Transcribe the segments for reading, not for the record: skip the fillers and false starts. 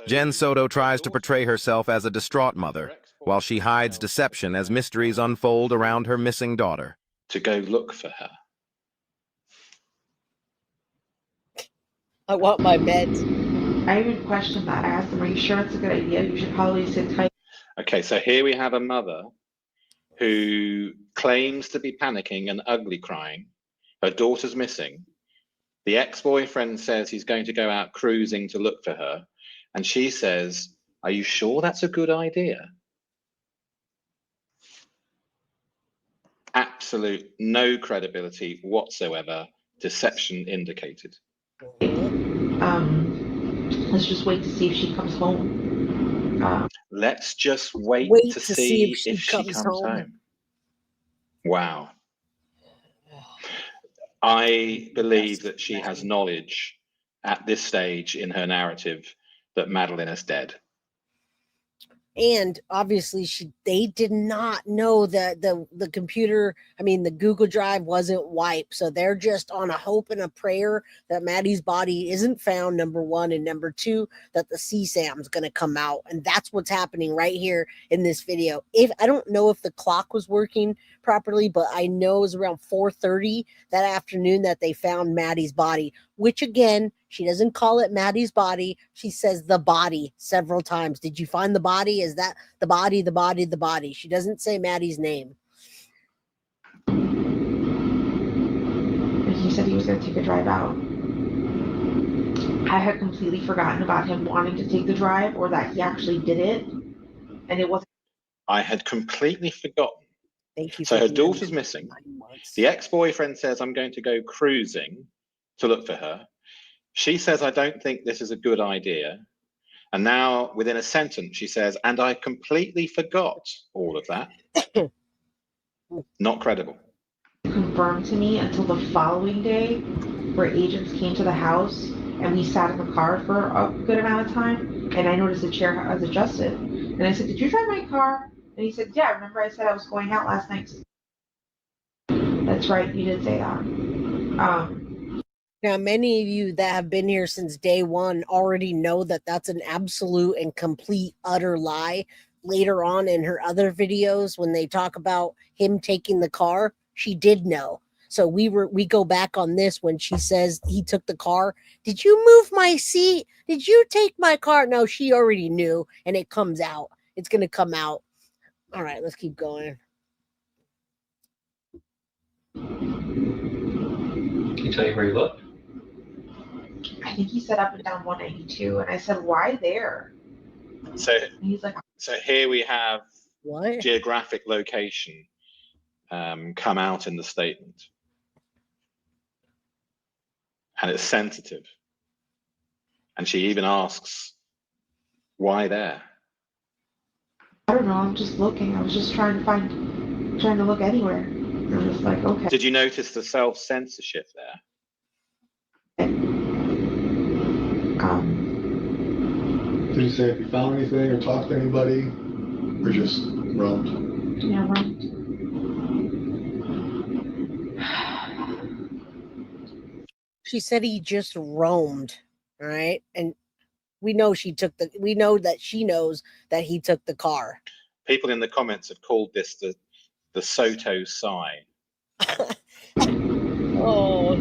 Jenn Soto tries to portray herself as a distraught mother, while she hides deception as mysteries unfold around her missing daughter. To go look for her. I want my meds. I even questioned that. I asked them, are you sure it's a good idea? You should probably sit tight. Okay, so here we have a mother who claims to be panicking and ugly crying. Her daughter's missing. The ex-boyfriend says he's going to go out cruising to look for her. And she says, are you sure that's a good idea? Absolute no credibility whatsoever. Deception indicated. Let's just wait to see if she comes home. Let's just wait to see if she comes home. Wow. I believe that she has knowledge at this stage in her narrative that Madeline is dead. And obviously they did not know that the computer, the Google Drive wasn't wiped. So they're just on a hope and a prayer that Maddie's body isn't found, number one, and number two, that the CSAM's going to come out. And that's what's happening right here in this video. I don't know if the clock was working properly, but I know it was around 4:30 that afternoon that they found Maddie's body, which again, she doesn't call it Maddie's body. She says the body several times. Did you find the body? Is that the body, the body, the body? She doesn't say Maddie's name. He said he was going to take a drive out. I had completely forgotten about him wanting to take the drive, or that he actually did it. And it wasn't. I had completely forgotten. Thank you. So her daughter's missing. The ex-boyfriend says, I'm going to go cruising to look for her. She says, I don't think this is a good idea. And now within a sentence, she says, and I completely forgot all of that. Not credible. Confirmed to me until the following day, where agents came to the house and we sat in the car for a good amount of time. And I noticed the chair has adjusted. And I said, did you drive my car? And he said, yeah, remember I said I was going out last night. That's right, you did say that. Now, many of you that have been here since day one already know that that's an absolute and complete utter lie. Later on in her other videos, when they talk about him taking the car, she did know. So we go back on this when she says he took the car. Did you move my seat? Did you take my car? No, she already knew, and it comes out. It's going to come out. All right, let's keep going. Can you tell you where you looked? I think he said up and down 192, and I said, why there? So and he's like, so here we have what? Geographic location come out in the statement. And it's sensitive. And she even asks, why there? I don't know, I'm just looking. I was just trying to look anywhere. I'm just like, okay. Did you notice the self-censorship there? Did you say if you found anything or talked to anybody, or just roamed? Yeah, roamed. She said he just roamed, all right? And we know we know that she knows that he took the car. People in the comments have called this the Soto sigh. Oh.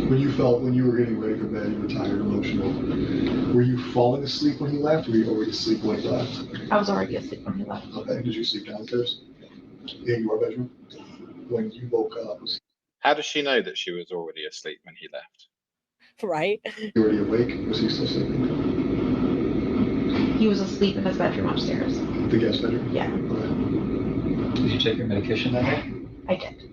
When you were getting ready for bed, you were tired, emotional. Were you falling asleep when he left, or were you already asleep when he left? I was already asleep when he left. Okay, did you sleep downstairs? In your bedroom? When you woke up? How does she know that she was already asleep when he left? Right? You already awake? Was he still sleeping? He was asleep in his bedroom upstairs. The guest bedroom? Yeah. Okay. Did you take your medication that day? I did.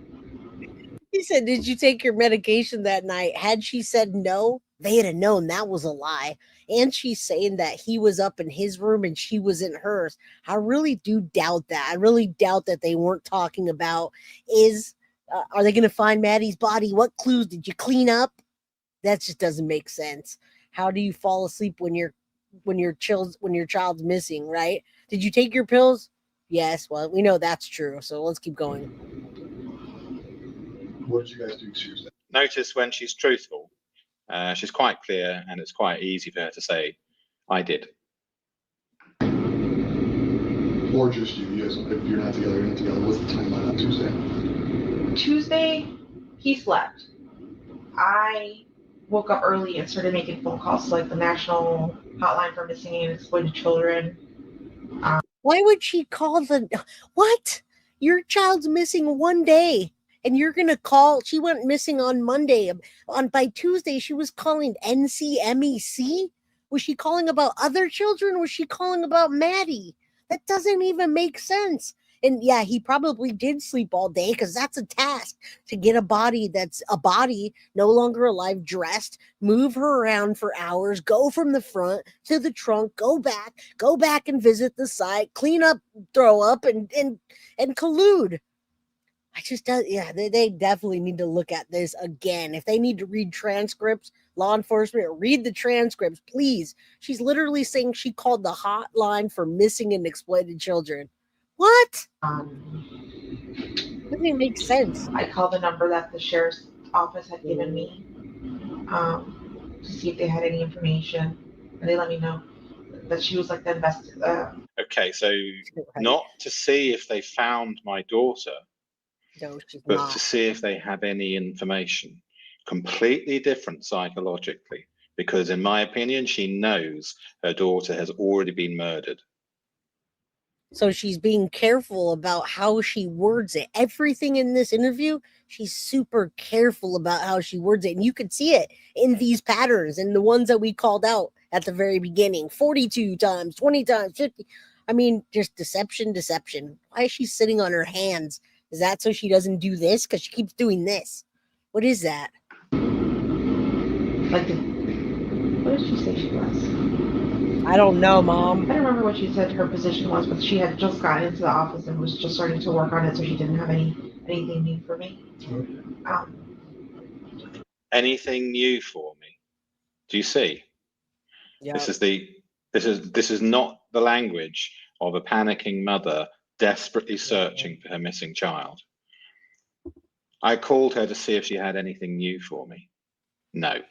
He said, did you take your medication that night? Had she said no, they'd have known that was a lie. And she's saying that he was up in his room and she was in hers. I really do doubt that. I really doubt that they weren't talking about are they going to find Maddie's body? What clues did you clean up? That just doesn't make sense. How do you fall asleep when your child's missing, right? Did you take your pills? Yes. Well, we know that's true. So let's keep going. What did you guys do Tuesday? Notice when she's truthful, She's quite clear, and it's quite easy for her to say, I did. Or just you guys, if you're not together, you're not together. What's the timeline on Tuesday? Tuesday, he slept. I woke up early and started making phone calls to like the National Hotline for Missing and Exploited Children. Why would she call what? Your child's missing one day and you're going to call. She went missing on Monday. By Tuesday, she was calling NCMEC. Was she calling about other children? Was she calling about Maddie? That doesn't even make sense. And yeah, he probably did sleep all day because that's a task to get a body that's a body no longer alive, dressed, move her around for hours, go from the front to the trunk, go back and visit the site, clean up, throw up, and collude. They definitely need to look at this again. If they need to read transcripts, law enforcement, read the transcripts, please. She's literally saying she called the hotline for missing and exploited children. What? Doesn't even make sense. I called the number that the sheriff's office had given me to see if they had any information, and they let me know that she was like the investigator. Okay, so not to see if they found my daughter, no, she's but not. To see if they have any information. Completely different psychologically, because in my opinion, she knows her daughter has already been murdered. So she's being careful about how she words it. Everything in this interview, she's super careful about how she words it. And you could see it in these patterns and the ones that we called out at the very beginning. 42 times, 20 times, 50. I mean, just deception. Why is she sitting on her hands? Is that so she doesn't do this? Because she keeps doing this. What is that? What did she say she was? I don't know, Mom. I don't remember what she said her position was, but she had just gotten into the office and was just starting to work on it, so she didn't have anything new for me. Anything new for me? Do you see? Yeah. This is not the language of a panicking mother desperately searching for her missing child. I called her to see if she had anything new for me. No.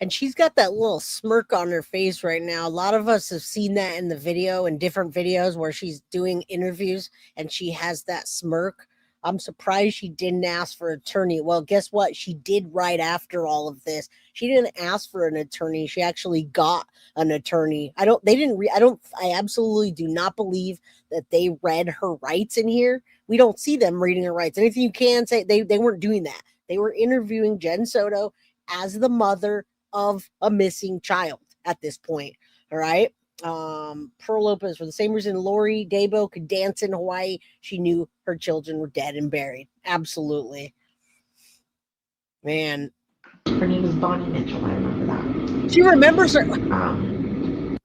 And she's got that little smirk on her face right now. A lot of us have seen that in the video, in different videos where she's doing interviews and she has that smirk. I'm surprised she didn't ask for an attorney. Well, guess what? She did right after all of this. She didn't ask for an attorney. She actually got an attorney. I absolutely do not believe that they read her rights in here. We don't see them reading her rights. Anything you can say, they weren't doing that. They were interviewing Jenn Soto as the mother of a missing child at this point. All right. Pearl Lopez, for the same reason Lori Dabo could dance in Hawaii, she knew her children were dead and buried. Absolutely. Man. Her name is Bonnie Mitchell. I remember that. She remembers her.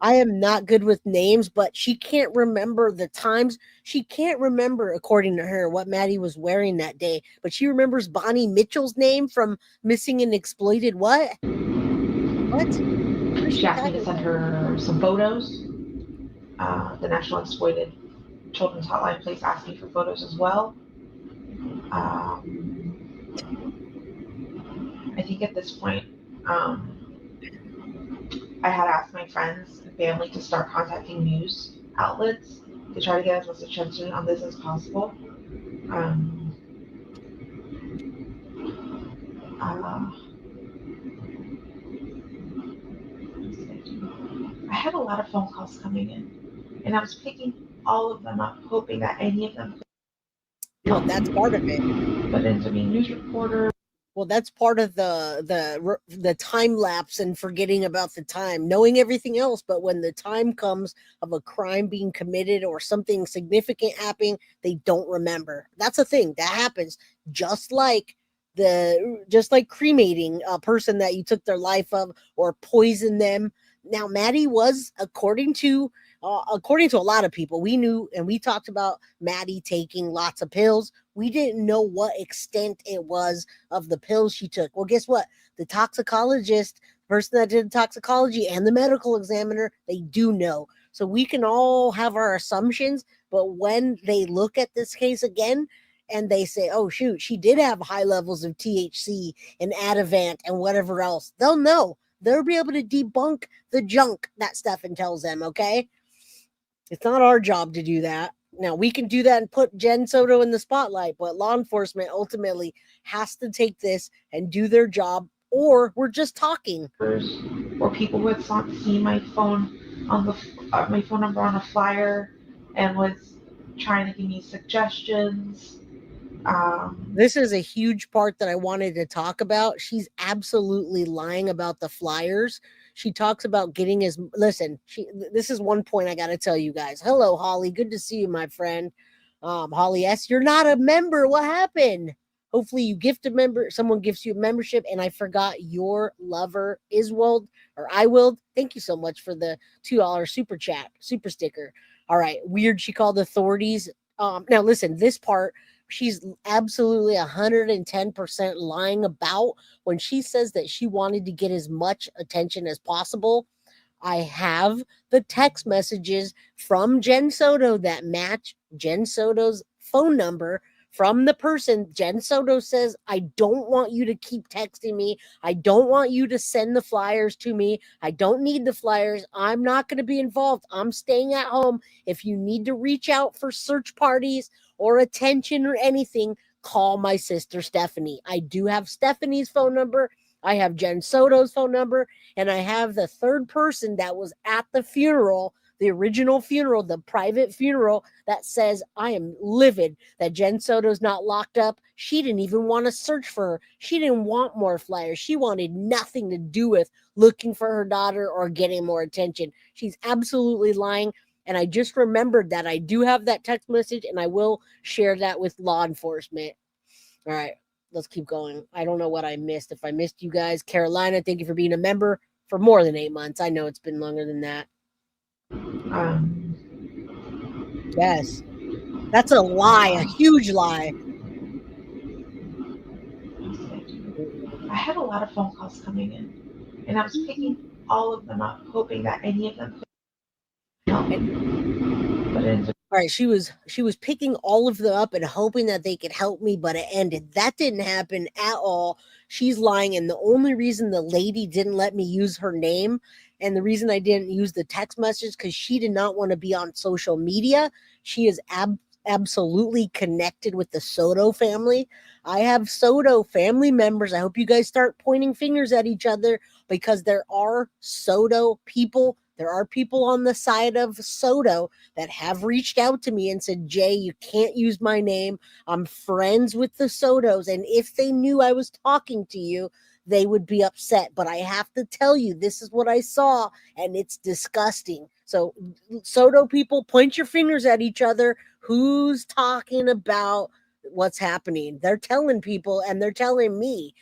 I am not good with names, but she can't remember the times. She can't remember, according to her, what Maddie was wearing that day. But she remembers Bonnie Mitchell's name from Missing and Exploited. What? She asked me to send her some photos. The National Exploited Children's Hotline place asked me for photos as well. I think at this point, I had asked my friends and family to start contacting news outlets to try to get as much attention on this as possible. I had a lot of phone calls coming in, and I was picking all of them up, hoping that any of them. Well, that's part of it. But ends up being news reporter. Well, that's part of the time lapse and forgetting about the time, knowing everything else. But when the time comes of a crime being committed or something significant happening, they don't remember. That's a thing that happens. Just like cremating a person that you took their life of or poison them. Now, Maddie was, according to a lot of people, we knew, and we talked about Maddie taking lots of pills. We didn't know what extent it was of the pills she took. Well, guess what? The toxicologist, person that did toxicology, and the medical examiner, they do know. So we can all have our assumptions, but when they look at this case again, and they say, oh shoot, she did have high levels of THC and Ativan and whatever else, they'll know. They'll be able to debunk the junk that Stephan tells them, okay? It's not our job to do that. Now, we can do that and put Jenn Soto in the spotlight, but law enforcement ultimately has to take this and do their job, or we're just talking. Or people would see my phone on my phone number on a flyer and was trying to give me suggestions. This is a huge part that I wanted to talk about. She's absolutely lying about the flyers. She talks about getting his, listen, this is one point I got to tell you guys. Hello, Holly. Good to see you, my friend. Holly S., you're not a member. What happened? Hopefully you gift a member. Someone gives you a membership. And I forgot your lover, Iswold, or I will. Thank you so much for the $2 super chat, super sticker. All right. Weird. She called authorities. Now listen, this part, she's absolutely 110% lying about when she says that she wanted to get as much attention as possible. I have the text messages from Jenn Soto that match Jenn Soto's phone number from the person. Jenn Soto says, I don't want you to keep texting me. I don't want you to send the flyers to me. I don't need the flyers. I'm not going to be involved. I'm staying at home. If you need to reach out for search parties or attention or anything, call my sister Stephanie. I do have Stephanie's phone number. I have Jenn Soto's phone number, and I have the third person that was at the funeral, the original funeral, the private funeral, that says, I am livid that Jenn Soto's not locked up. She didn't even want to search for her. She didn't want more flyers. She wanted nothing to do with looking for her daughter or getting more attention. She's absolutely lying. And I just remembered that I do have that text message, and I will share that with law enforcement. All right, let's keep going. I don't know what I missed. If I missed you guys, Carolina, thank you for being a member for more than 8 months. I know it's been longer than that. Yes, that's a lie, a huge lie. I had a lot of phone calls coming in, and I was picking all of them up, hoping that any of them could help me. But it all right, she was picking all of them up and hoping that they could help me, but it ended. That didn't happen at all. She's lying, and the only reason the lady didn't let me use her name, and the reason I didn't use the text message, because she did not want to be on social media. She is absolutely connected with the Soto family. I have Soto family members. I hope you guys start pointing fingers at each other, because there are Soto people. There are people on the side of Soto that have reached out to me and said, Jay, you can't use my name. I'm friends with the Sotos. And if they knew I was talking to you, they would be upset. But I have to tell you, this is what I saw, and it's disgusting. So Soto people, point your fingers at each other. Who's talking about what's happening? They're telling people, and they're telling me.